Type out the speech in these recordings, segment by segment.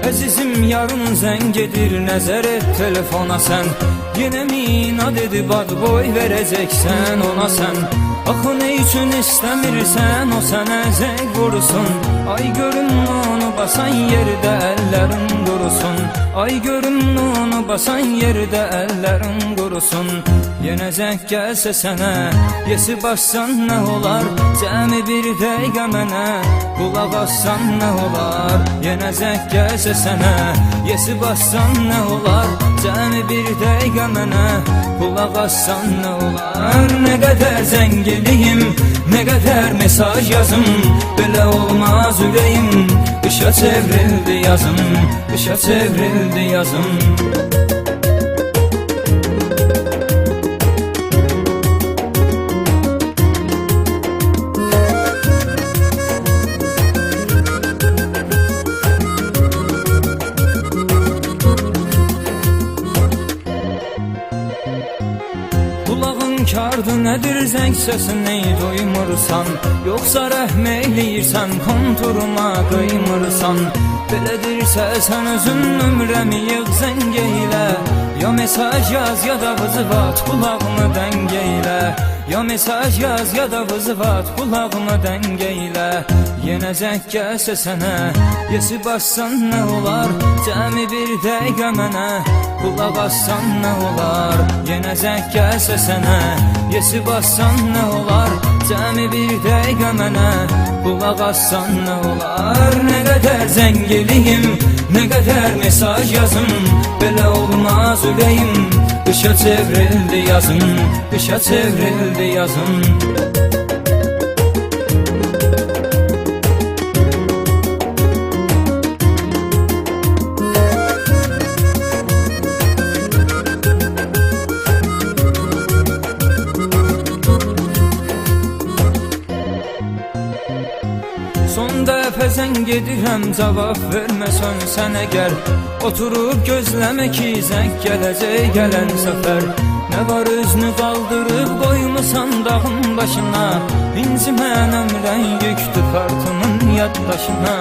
Əzizim yarın zəng edir, nəzər et telefona sən. Yenə mi inad edib ad boy verəcəksən ona sən? Axı nə üçün istəmirsən o sənə zəng vursun? Ay görüm onu basan yerdə əllərin qurusun. Ay görüm onu basan yerdə əllərin qurusun. Yenə zəng gəlsə sənə, yesi başsan nə olar? Cəmi bir dəqiqə mənə qulaq assan nə olar? Yenə zəng gəlsə sənə, yesi başsan nə olar? Cəmi bir dəqiqə mənə qulaq assan nə olar? Nə qədər zəng edeyim, nə qədər mesaj yazım, belə olmaz ürəyim. Qışa çevrildi yazım, qışa çevrildi yazım. Kulağın kardı nədir zəng səsini duymursan? Yoxsa rəhm eyləyirsən, konturuma qıymırsan? Belədirsə sən özün nömrəmi yığ zəng eylə. Ya mesaj yaz ya da vızvat kulağımı dəng eylə. Ya mesaj yaz ya da vızvat kulağımı dəng eylə. Yenə zəng gəlsə sənə, yesi başsan nə olar? Cəmi bir dəqiqə mənə qulaq assan nə olar? Yenə zəng gəlsə sənə, yesi bassan nə olar? Cəmi bir dəqiqə mənə qulaq assan nə olar? Nə qədər zəng eləyim, nə qədər mesaj yazım, belə olmaz ürəyim. Qışa çevrildi yazım, qışa çevrildi yazım. Son dəfə zəng edirəm, cavab verməsən sən əgər. Oturub gözləmə ki zəng gələcək gələn səfər. Nə var üzünü qaldırıb qoymusan dağın başına? İncimən ömrən yüktür kartımın yaddaşına.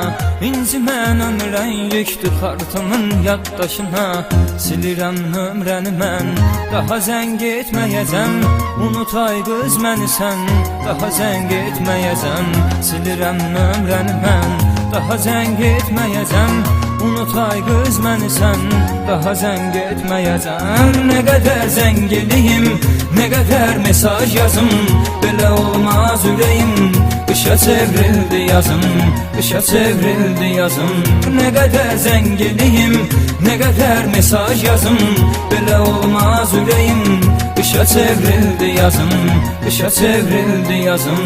İncimən ömrən yüktür kartımın yaddaşına. Silirəm nömrəni mən, daha zəng etməyəcəm. Unut ay qız məni sən, daha zəng etməyəcəm. Silirəm nömrəni mən, daha zəng etməyəcəm. Unut ay qız məni sən, daha zəng etməyəcəm. Nə qədər zəng eləyim, nə qədər mesaj yazım, belə olmaz ürəyim. Qışa çevrildi yazım, qışa çevrildi yazım. Nə qədər zəng eləyim, nə qədər mesaj yazım, belə olmaz ürəyim. Qışa çevrildi yazım, qışa çevrildi yazım.